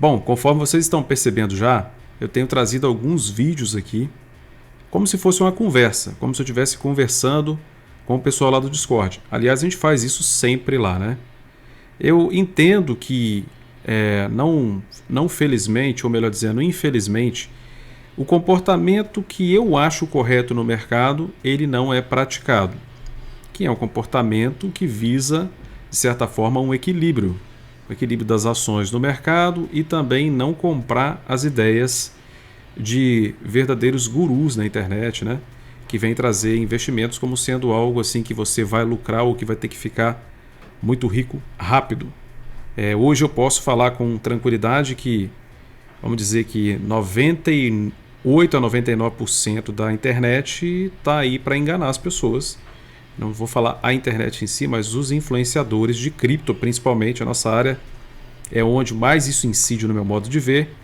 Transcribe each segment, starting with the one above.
Bom, conforme vocês estão percebendo já, eu tenho trazido alguns vídeos aqui, como se fosse uma conversa, como se eu estivesse conversando com o pessoal lá do Discord. Aliás, a gente faz isso sempre lá, né? Eu entendo que, não felizmente, ou melhor dizendo, infelizmente, o comportamento que eu acho correto no mercado, ele não é praticado. Que é um comportamento que visa, de certa forma, um equilíbrio. O equilíbrio das ações no mercado e também não comprar as ideias de verdadeiros gurus na internet, né? Que vem trazer investimentos como sendo algo assim que você vai lucrar ou que vai ter que ficar muito rico rápido. Hoje eu posso falar com tranquilidade que, vamos dizer que 98 a 99% da internet está aí para enganar as pessoas. Não vou falar a internet em si, mas os influenciadores de cripto, principalmente, a nossa área é onde mais isso incide no meu modo de ver.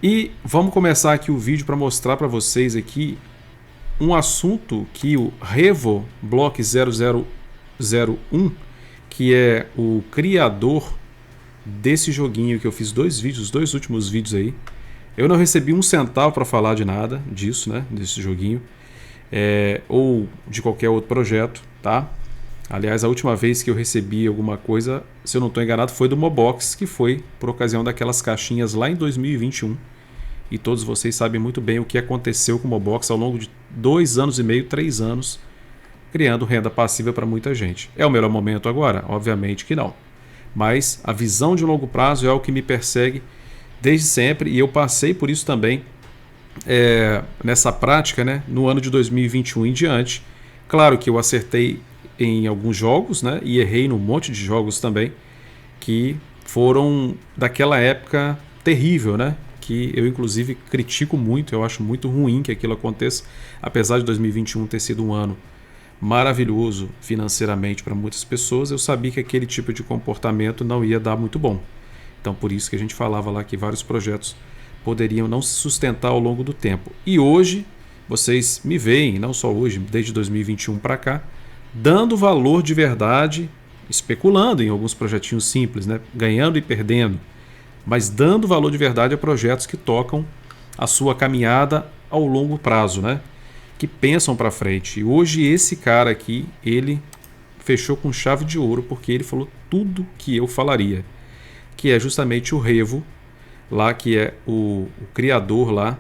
E vamos começar aqui o vídeo para mostrar para vocês aqui um assunto que o Revo Block 0001, que é o criador desse joguinho que eu fiz dois últimos vídeos aí. Eu não recebi um centavo para falar de nada disso, né, desse joguinho, ou de qualquer outro projeto, tá? Aliás, a última vez que eu recebi alguma coisa, se eu não estou enganado, foi do Mobox, que foi por ocasião daquelas caixinhas lá em 2021. E todos vocês sabem muito bem o que aconteceu com o Mobox ao longo de 2 anos e meio, 3 anos, criando renda passiva para muita gente. É o melhor momento agora? Obviamente que não. Mas a visão de longo prazo é o que me persegue desde sempre, e eu passei por isso também nessa prática, né, no ano de 2021 em diante. Claro que eu acertei em alguns jogos, né, e errei num monte de jogos também, que foram daquela época terrível, né, que eu inclusive critico muito, eu acho muito ruim que aquilo aconteça, apesar de 2021 ter sido um ano maravilhoso financeiramente para muitas pessoas. Eu sabia que aquele tipo de comportamento não ia dar muito bom. Então por isso que a gente falava lá que vários projetos poderiam não se sustentar ao longo do tempo. E hoje vocês me veem, não só hoje, desde 2021 para cá, dando valor de verdade, especulando em alguns projetinhos simples, né? Ganhando e perdendo, mas dando valor de verdade a projetos que tocam a sua caminhada ao longo prazo, né? Que pensam para frente. E hoje esse cara aqui, ele fechou com chave de ouro, porque ele falou tudo que eu falaria, que é justamente o Revo, lá, que é o criador lá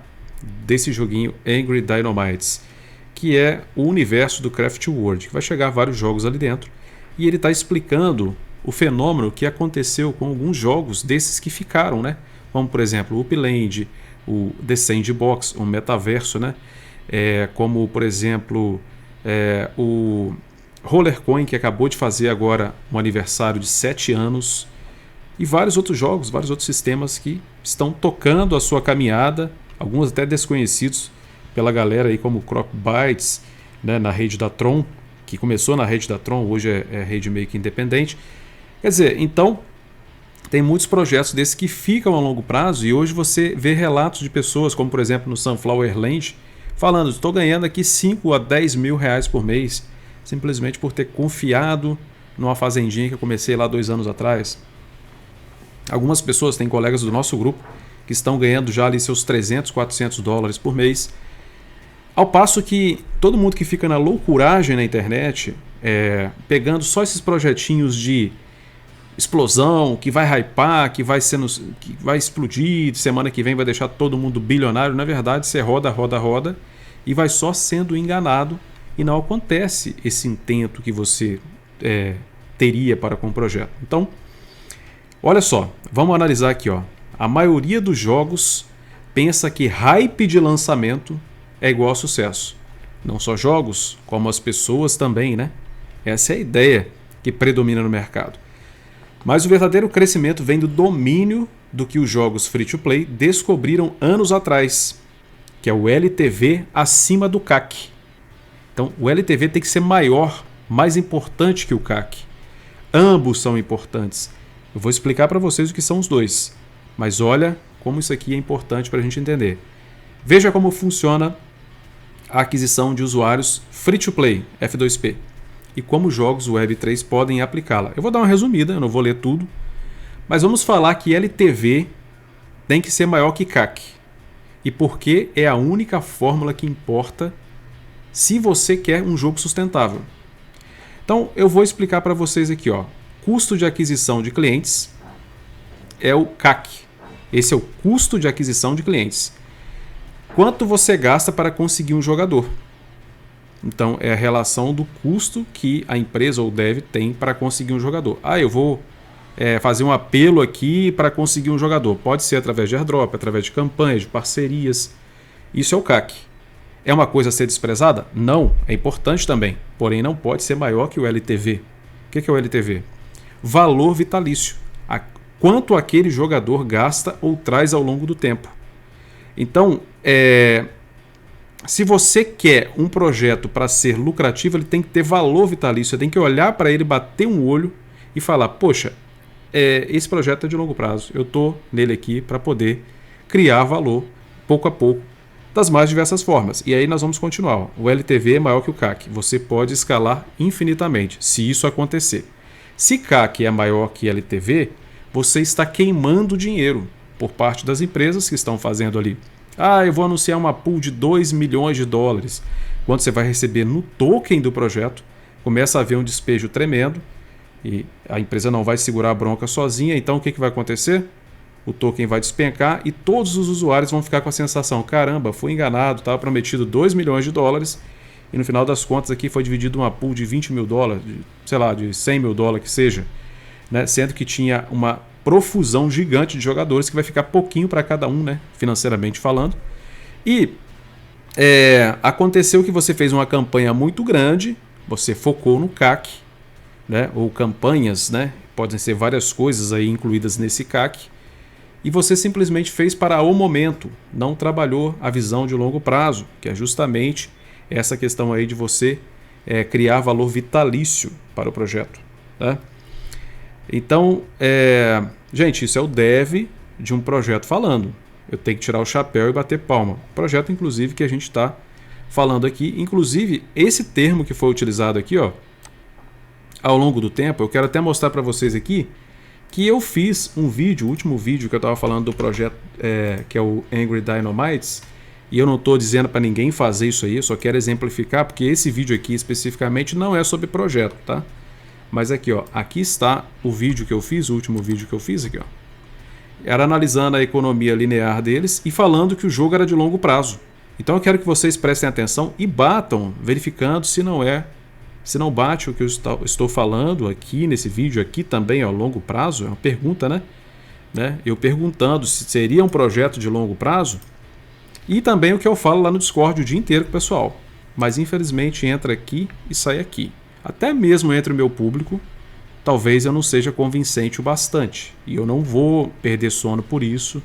desse joguinho Angry Dynamites, que é o universo do Craft World, que vai chegar vários jogos ali dentro, e ele está explicando o fenômeno que aconteceu com alguns jogos desses que ficaram, né? Como por exemplo o Upland, o The Sandbox, o metaverso, né? Como por exemplo o Rollercoin, que acabou de fazer agora um aniversário de 7 anos, e vários outros jogos, vários outros sistemas que estão tocando a sua caminhada, alguns até desconhecidos pela galera aí, como o Crockbytes, né, na rede da Tron, que começou na rede da Tron, hoje é rede meio que independente. Quer dizer, então tem muitos projetos desses que ficam a longo prazo, e hoje você vê relatos de pessoas, como por exemplo no Sunflower Land, falando: estou ganhando aqui 5 a 10 mil reais por mês, simplesmente por ter confiado numa fazendinha que eu comecei lá 2 anos atrás. Algumas pessoas, têm colegas do nosso grupo, que estão ganhando já ali seus 300, 400 dólares por mês. Ao passo que todo mundo que fica na loucuragem na internet, pegando só esses projetinhos de explosão, que vai hypar, que vai explodir, semana que vem vai deixar todo mundo bilionário, na verdade você roda e vai só sendo enganado, e não acontece esse intento que você teria para com o projeto. Então, olha só, vamos analisar aqui, ó. A maioria dos jogos pensa que hype de lançamento é igual a sucesso. Não só jogos, como as pessoas também, né? Essa é a ideia que predomina no mercado. Mas o verdadeiro crescimento vem do domínio do que os jogos free-to-play descobriram anos atrás, que é o LTV acima do CAC. Então, o LTV tem que ser maior, mais importante que o CAC. Ambos são importantes. Eu vou explicar para vocês o que são os dois. Mas olha como isso aqui é importante para a gente entender. Veja como funciona a aquisição de usuários free-to-play, F2P, e como jogos Web3 podem aplicá-la. Eu vou dar uma resumida, eu não vou ler tudo, mas vamos falar que LTV tem que ser maior que CAC. E porque é a única fórmula que importa se você quer um jogo sustentável. Então eu vou explicar para vocês aqui, ó. Custo de aquisição de clientes é o CAC. Esse é o custo de aquisição de clientes. Quanto você gasta para conseguir um jogador? Então é a relação do custo que a empresa ou o dev tem para conseguir um jogador. Eu vou fazer um apelo aqui para conseguir um jogador. Pode ser através de airdrop, através de campanhas, de parcerias. Isso é o CAC. É uma coisa a ser desprezada? Não, é importante também. Porém, não pode ser maior que o LTV. O que é o LTV? Valor vitalício. Quanto aquele jogador gasta ou traz ao longo do tempo. Então, se você quer um projeto para ser lucrativo, ele tem que ter valor vitalício. Você tem que olhar para ele, bater um olho e falar, poxa, esse projeto é de longo prazo. Eu estou nele aqui para poder criar valor pouco a pouco das mais diversas formas. E aí nós vamos continuar. O LTV é maior que o CAC. Você pode escalar infinitamente, se isso acontecer. Se CAC é maior que LTV, você está queimando dinheiro por parte das empresas que estão fazendo ali. Eu vou anunciar uma pool de 2 milhões de dólares. Quando você vai receber no token do projeto, começa a haver um despejo tremendo e a empresa não vai segurar a bronca sozinha. Então o que vai acontecer? O token vai despencar e todos os usuários vão ficar com a sensação, caramba, fui enganado, estava prometido 2 milhões de dólares e no final das contas aqui foi dividido uma pool de 20 mil dólares, de 100 mil dólares que seja, né? Sendo que tinha uma profusão gigante de jogadores que vai ficar pouquinho para cada um, né? Financeiramente falando. E aconteceu que você fez uma campanha muito grande, você focou no CAC, né? Ou campanhas, né? Podem ser várias coisas aí incluídas nesse CAC. E você simplesmente fez para o momento, não trabalhou a visão de longo prazo, que é justamente essa questão aí de você criar valor vitalício para o projeto, né? Então, gente, isso é o dev de um projeto falando. Eu tenho que tirar o chapéu e bater palma. Projeto, inclusive, que a gente está falando aqui. Inclusive, esse termo que foi utilizado aqui, ó, ao longo do tempo, eu quero até mostrar para vocês aqui que eu fiz um vídeo, o último vídeo que eu estava falando do projeto, que é o Angry Dynamites, e eu não estou dizendo para ninguém fazer isso aí, eu só quero exemplificar, porque esse vídeo aqui especificamente não é sobre projeto, tá? Mas aqui, ó, aqui está o vídeo que eu fiz, o último vídeo que eu fiz aqui, ó. Era analisando a economia linear deles e falando que o jogo era de longo prazo. Então eu quero que vocês prestem atenção e batam, verificando se não bate o que eu estou falando aqui nesse vídeo aqui também, ó, longo prazo, é uma pergunta, né? Eu perguntando se seria um projeto de longo prazo e também o que eu falo lá no Discord o dia inteiro com o pessoal. Mas infelizmente entra aqui e sai aqui. Até mesmo entre o meu público, talvez eu não seja convincente o bastante. E eu não vou perder sono por isso.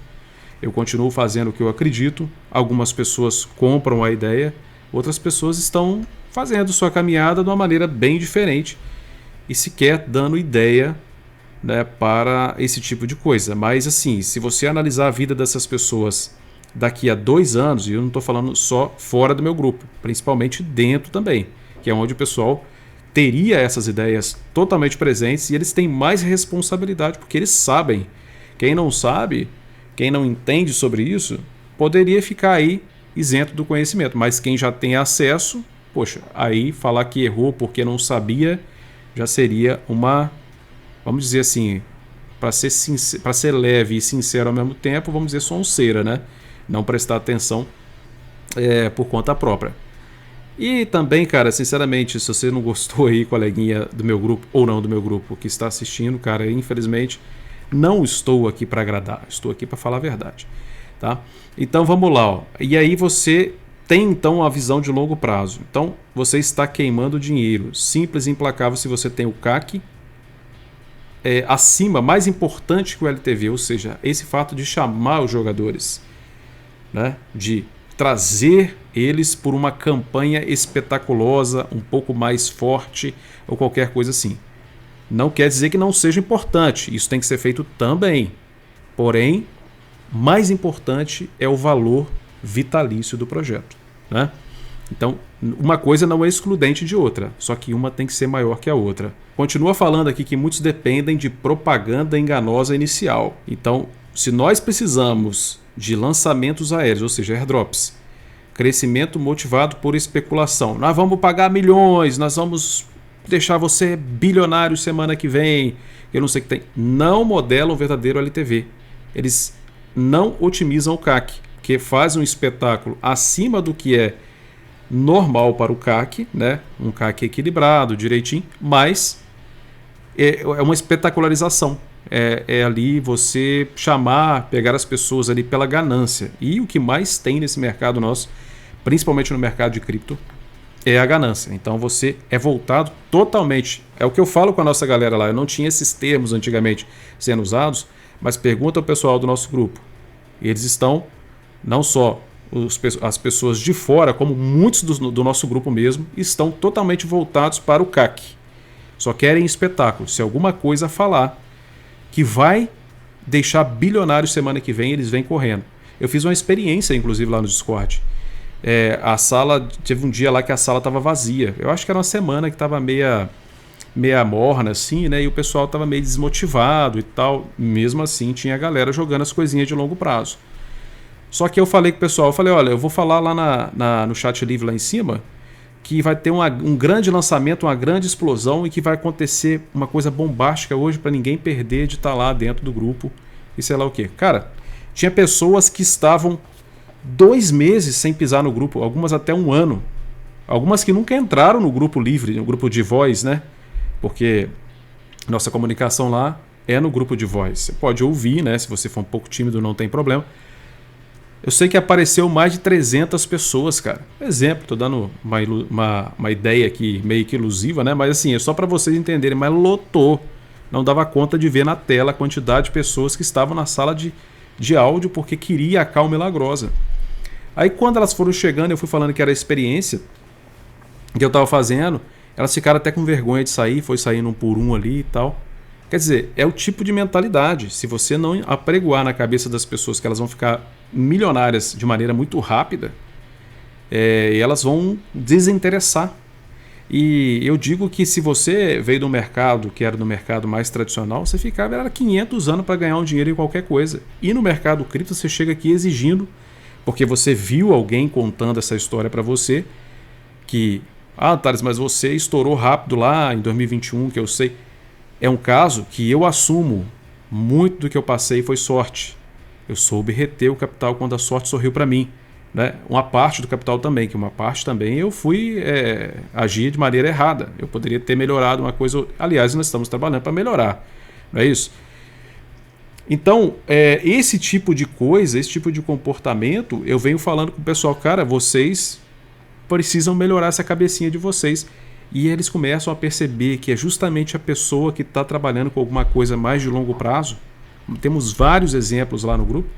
Eu continuo fazendo o que eu acredito. Algumas pessoas compram a ideia, outras pessoas estão fazendo sua caminhada de uma maneira bem diferente e sequer dando ideia, né, para esse tipo de coisa. Mas assim, se você analisar a vida dessas pessoas daqui a 2 anos, e eu não estou falando só fora do meu grupo, principalmente dentro também, que é onde o pessoal teria essas ideias totalmente presentes e eles têm mais responsabilidade porque eles sabem. Quem não sabe, quem não entende sobre isso, poderia ficar aí isento do conhecimento, mas quem já tem acesso, poxa, aí falar que errou porque não sabia já seria uma, vamos dizer assim, para ser leve e sincero ao mesmo tempo, vamos dizer sonseira, né? Não prestar atenção por conta própria. E também, cara, sinceramente, se você não gostou aí, coleguinha do meu grupo, ou não do meu grupo, que está assistindo, cara, infelizmente, não estou aqui para agradar, estou aqui para falar a verdade, tá? Então vamos lá, ó. E aí você tem então a visão de longo prazo. Então você está queimando dinheiro, simples e implacável se você tem o CAC acima, mais importante que o LTV, ou seja, esse fato de chamar os jogadores, né, de trazer eles por uma campanha espetaculosa, um pouco mais forte ou qualquer coisa assim. Não quer dizer que não seja importante, isso tem que ser feito também. Porém, mais importante é o valor vitalício do projeto, né? Então, uma coisa não é excludente de outra, só que uma tem que ser maior que a outra. Continua falando aqui que muitos dependem de propaganda enganosa inicial. Então, se nós precisamos de lançamentos aéreos, ou seja, airdrops, crescimento motivado por especulação, nós vamos pagar milhões, nós vamos deixar você bilionário semana que vem, eu não sei o que tem. Não modelam o verdadeiro LTV. Eles não otimizam o CAC, que fazem um espetáculo acima do que é normal para o CAC, né? Um CAC equilibrado, direitinho, mas é uma espetacularização. É ali você chamar, pegar as pessoas ali pela ganância. E o que mais tem nesse mercado nosso, principalmente no mercado de cripto, é a ganância. Então você é voltado totalmente. É o que eu falo com a nossa galera lá. Eu não tinha esses termos antigamente sendo usados, mas pergunta ao pessoal do nosso grupo. Eles estão, não só as pessoas de fora, como muitos do nosso grupo mesmo, estão totalmente voltados para o CAC. Só querem espetáculo. Se alguma coisa falar que vai deixar bilionário semana que vem, eles vêm correndo. Eu fiz uma experiência, inclusive, lá no Discord. A sala, teve um dia lá que a sala estava vazia. Eu acho que era uma semana que estava meia morna, assim, né? E o pessoal estava meio desmotivado e tal. Mesmo assim, tinha a galera jogando as coisinhas de longo prazo. Só que eu falei com o pessoal, olha, eu vou falar lá no chat livre lá em cima que vai ter um grande lançamento, uma grande explosão e que vai acontecer uma coisa bombástica hoje para ninguém perder de estar lá dentro do grupo e sei lá o quê. Cara, tinha pessoas que estavam 2 meses sem pisar no grupo, algumas até 1 ano. Algumas que nunca entraram no grupo livre, no grupo de voz, né? Porque nossa comunicação lá é no grupo de voz. Você pode ouvir, né? Se você for um pouco tímido, não tem problema. Eu sei que apareceu mais de 300 pessoas, cara. Exemplo, tô dando uma ideia aqui meio que ilusiva, né? Mas assim, é só para vocês entenderem, mas lotou. Não dava conta de ver na tela a quantidade de pessoas que estavam na sala de áudio porque queria a Call Milagrosa. Aí quando elas foram chegando, eu fui falando que era a experiência que eu estava fazendo, elas ficaram até com vergonha de sair, foi saindo um por um ali e tal. Quer dizer, é o tipo de mentalidade. Se você não apregoar na cabeça das pessoas que elas vão ficar milionárias de maneira muito rápida, elas vão desinteressar. E eu digo que se você veio do mercado, que era do mercado mais tradicional, você ficava era 500 anos para ganhar um dinheiro em qualquer coisa. E no mercado cripto você chega aqui exigindo, porque você viu alguém contando essa história para você, que, Thales, mas você estourou rápido lá em 2021, que eu sei. É um caso que eu assumo, muito do que eu passei foi sorte. Eu soube reter o capital quando a sorte sorriu para mim. Né? Uma parte do capital também, que uma parte também eu fui agir de maneira errada. Eu poderia ter melhorado uma coisa. Aliás, nós estamos trabalhando para melhorar. Não é isso? Então, esse tipo de coisa, esse tipo de comportamento, eu venho falando com o pessoal, cara, vocês precisam melhorar essa cabecinha de vocês. E eles começam a perceber que é justamente a pessoa que está trabalhando com alguma coisa mais de longo prazo. Temos vários exemplos lá no grupo.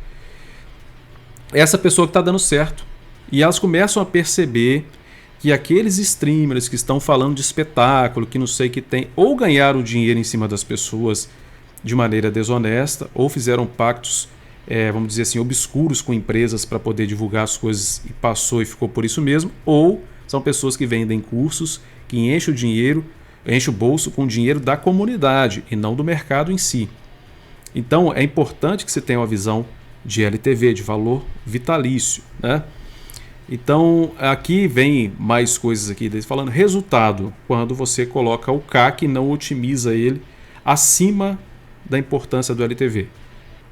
Essa pessoa que está dando certo. E elas começam a perceber que aqueles streamers que estão falando de espetáculo, que não sei o que tem, ou ganharam dinheiro em cima das pessoas de maneira desonesta, ou fizeram pactos, vamos dizer assim, obscuros com empresas para poder divulgar as coisas e passou e ficou por isso mesmo, ou são pessoas que vendem cursos, que enchem o dinheiro, enchem o bolso com o dinheiro da comunidade e não do mercado em si. Então é importante que você tenha uma visão de LTV, de valor vitalício, né? Então aqui vem mais coisas aqui falando resultado, quando você coloca o CAC e não otimiza ele acima da importância do LTV.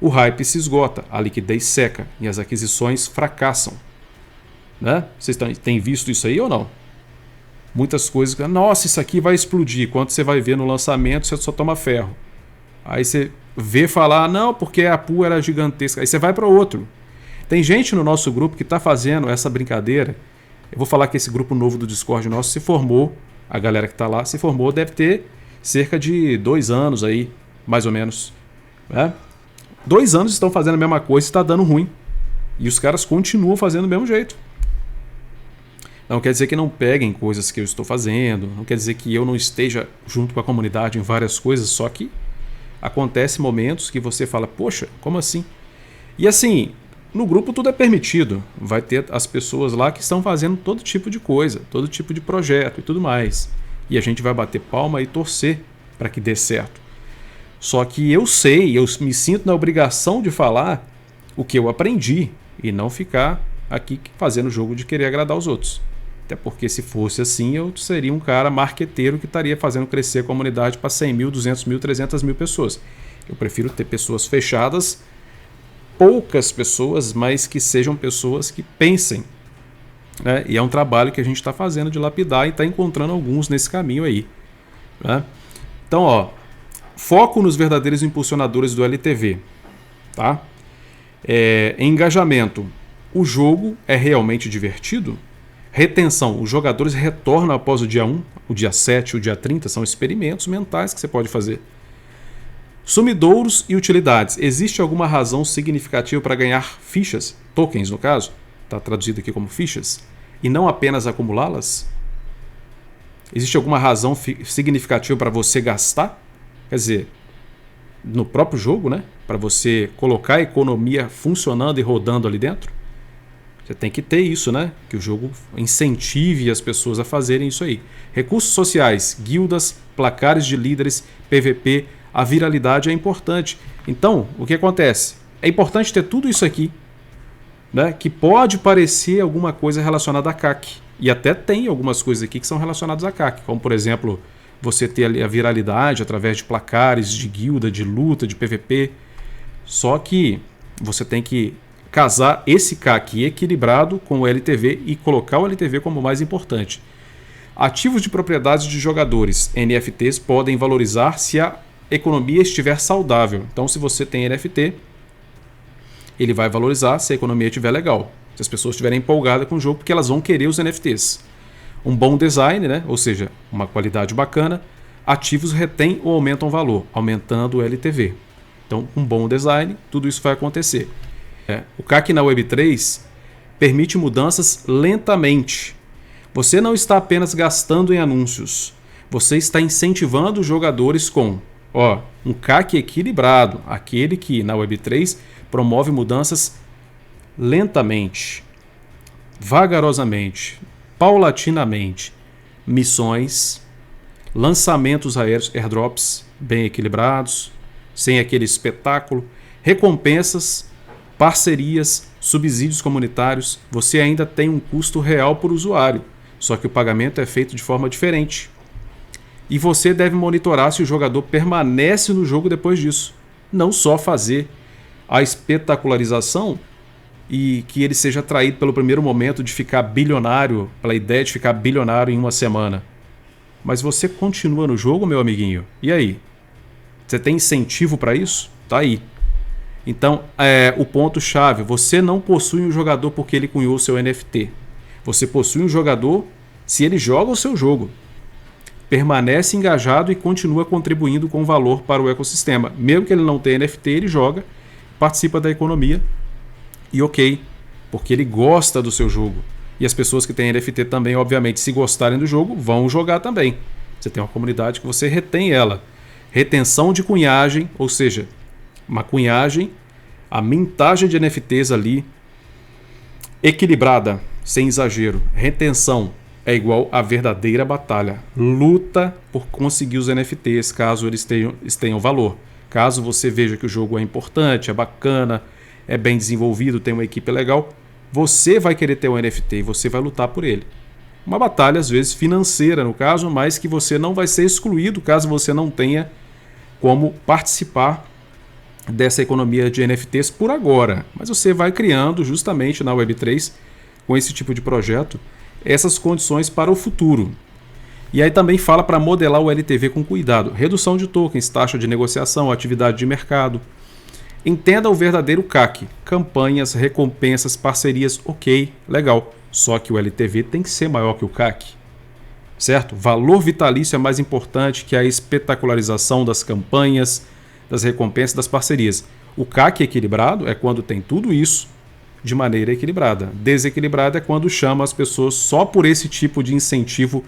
O hype se esgota, a liquidez seca e as aquisições fracassam, né? Vocês têm visto isso aí ou não? Muitas coisas, nossa, isso aqui vai explodir. Quando você vai ver no lançamento, você só toma ferro. Aí você vê falar, não, porque a pool era gigantesca. Aí você vai para outro. Tem gente no nosso grupo que está fazendo essa brincadeira. Eu vou falar que esse grupo novo do Discord nosso se formou, a galera que está lá se formou, deve ter cerca de 2 anos aí, mais ou menos. 2 anos estão fazendo a mesma coisa e está dando ruim. E os caras continuam fazendo do mesmo jeito. Não quer dizer que não peguem coisas que eu estou fazendo, não quer dizer que eu não esteja junto com a comunidade em várias coisas, só que acontece momentos que você fala, poxa, como assim? E assim, no grupo tudo é permitido, vai ter as pessoas lá que estão fazendo todo tipo de coisa, todo tipo de projeto e tudo mais. E a gente vai bater palma e torcer para que dê certo. Só que eu sei, eu me sinto na obrigação de falar o que eu aprendi e não ficar aqui fazendo jogo de querer agradar os outros. Até porque se fosse assim, eu seria um cara marqueteiro que estaria fazendo crescer a comunidade para 100 mil, 200 mil, 300 mil pessoas. Eu prefiro ter pessoas fechadas, poucas pessoas, mas que sejam pessoas que pensem. Né? E é um trabalho que a gente está fazendo de lapidar e está encontrando alguns nesse caminho aí. Né? Então, foco nos verdadeiros impulsionadores do LTV. Tá? Engajamento. O jogo é realmente divertido? Retenção. Os jogadores retornam após o dia 1, o dia 7, o dia 30. São experimentos mentais que você pode fazer. Sumidouros e utilidades. Existe alguma razão significativa para ganhar fichas? Tokens, no caso. Está traduzido aqui como fichas. E não apenas acumulá-las? Existe alguma razão significativa para você gastar? Quer dizer, no próprio jogo, né? Para você colocar a economia funcionando e rodando ali dentro? Você tem que ter isso, né? Que o jogo incentive as pessoas a fazerem isso aí. Recursos sociais, guildas, placares de líderes, PVP, a viralidade é importante. Então, o que acontece? É importante ter tudo isso aqui, né? Que pode parecer alguma coisa relacionada a CAC. E até tem algumas coisas aqui que são relacionadas a CAC, como por exemplo, você ter ali a viralidade através de placares, de guilda, de luta, de PVP. Só que você tem que casar esse CAC equilibrado com o LTV e colocar o LTV como o mais importante. Ativos de propriedades de jogadores, NFTs, podem valorizar se a economia estiver saudável. Então, se você tem NFT, ele vai valorizar se a economia estiver legal. Se as pessoas estiverem empolgadas com o jogo, porque elas vão querer os NFTs. Um bom design, né? Ou seja, uma qualidade bacana, ativos retêm ou aumentam valor, aumentando o LTV. Então, um bom design, tudo isso vai acontecer. O CAC na Web3 permite mudanças lentamente. Você não está apenas gastando em anúncios, você está incentivando os jogadores com um CAC equilibrado, aquele que na Web3 promove mudanças lentamente, vagarosamente, paulatinamente, missões, lançamentos airdrops bem equilibrados, sem aquele espetáculo, recompensas, parcerias, subsídios comunitários. Você ainda tem um custo real por usuário, só que o pagamento é feito de forma diferente. E você deve monitorar se o jogador permanece no jogo depois disso. Não só fazer a espetacularização e que ele seja atraído pelo primeiro momento de ficar bilionário, pela ideia de ficar bilionário em uma semana. Mas você continua no jogo, meu amiguinho. E aí? Você tem incentivo para isso? Tá aí. Então, o ponto-chave, você não possui um jogador porque ele cunhou o seu NFT. Você possui um jogador se ele joga o seu jogo. Permanece engajado e continua contribuindo com valor para o ecossistema. Mesmo que ele não tenha NFT, ele joga, participa da economia e ok, porque ele gosta do seu jogo. E as pessoas que têm NFT também, obviamente, se gostarem do jogo, vão jogar também. Você tem uma comunidade que você retém ela. Retenção de cunhagem, ou seja, uma cunhagem, a mintagem de NFTs ali equilibrada, sem exagero. Retenção é igual a verdadeira batalha. Luta por conseguir os NFTs, caso eles tenham valor. Caso você veja que o jogo é importante, é bacana, é bem desenvolvido, tem uma equipe legal, você vai querer ter um NFT e você vai lutar por ele. Uma batalha, às vezes, financeira, no caso, mas que você não vai ser excluído caso você não tenha como participar dessa economia de NFTs por agora. Mas você vai criando, justamente na Web3, com esse tipo de projeto, essas condições para o futuro. E aí também fala para modelar o LTV com cuidado. Redução de tokens, taxa de negociação, atividade de mercado. Entenda o verdadeiro CAC. Campanhas, recompensas, parcerias, ok, legal. Só que o LTV tem que ser maior que o CAC. Certo? Valor vitalício é mais importante que a espetacularização das campanhas, das recompensas, das parcerias. O CAC equilibrado é quando tem tudo isso de maneira equilibrada. Desequilibrada é quando chama as pessoas só por esse tipo de incentivo,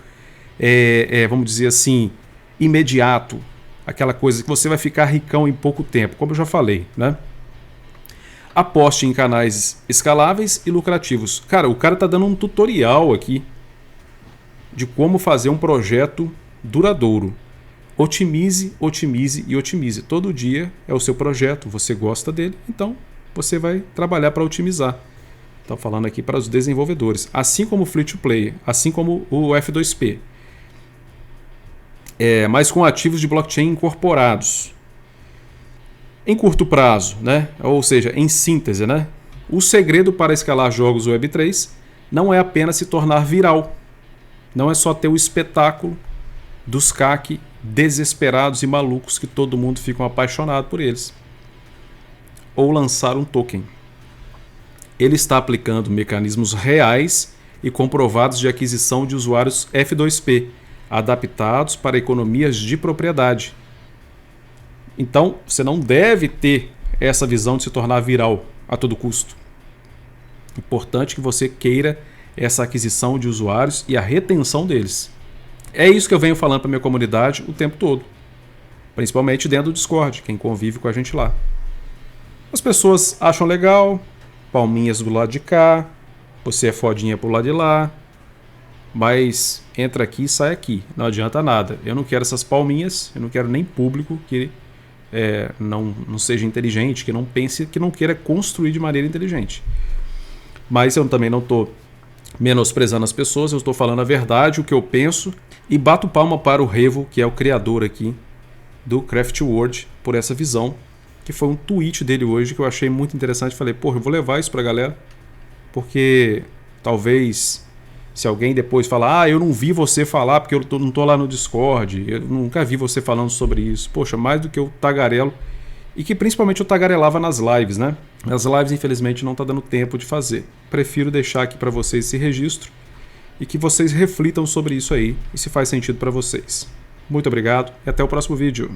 vamos dizer assim, imediato. Aquela coisa que você vai ficar ricão em pouco tempo, como eu já falei, né? Aposte em canais escaláveis e lucrativos. Cara, o cara tá dando um tutorial aqui de como fazer um projeto duradouro. otimize, otimize e otimize. Todo dia é o seu projeto, você gosta dele, então você vai trabalhar para otimizar. Estou falando aqui para os desenvolvedores. Assim como o Free to Play, assim como o F2P. Mas com ativos de blockchain incorporados. Em curto prazo, né? Ou seja, em síntese, né? O segredo para escalar jogos Web3 não é apenas se tornar viral. Não é só ter o espetáculo dos CAC desesperados e malucos que todo mundo fica apaixonado por eles. Ou lançar um token. Ele está aplicando mecanismos reais e comprovados de aquisição de usuários F2P, adaptados para economias de propriedade. Então, você não deve ter essa visão de se tornar viral a todo custo. Importante que você queira essa aquisição de usuários e a retenção deles. É isso que eu venho falando para a minha comunidade o tempo todo. Principalmente dentro do Discord, quem convive com a gente lá. As pessoas acham legal, palminhas do lado de cá, você é fodinha pro lado de lá, mas entra aqui e sai aqui, não adianta nada. Eu não quero essas palminhas, eu não quero nem público que não seja inteligente, que não pense, que não queira construir de maneira inteligente. Mas eu também não estou menosprezando as pessoas, eu estou falando a verdade, o que eu penso, e bato palma para o Revo, que é o criador aqui do Craft World, por essa visão, que foi um tweet dele hoje que eu achei muito interessante. Falei, porra, eu vou levar isso pra galera, porque talvez se alguém depois falar, eu não vi você falar porque eu não tô lá no Discord, eu nunca vi você falando sobre isso. Poxa, mais do que eu tagarelo, e que principalmente eu tagarelava nas lives, né? As lives, infelizmente, não tá dando tempo de fazer. Prefiro deixar aqui para vocês esse registro e que vocês reflitam sobre isso aí e se faz sentido para vocês. Muito obrigado e até o próximo vídeo.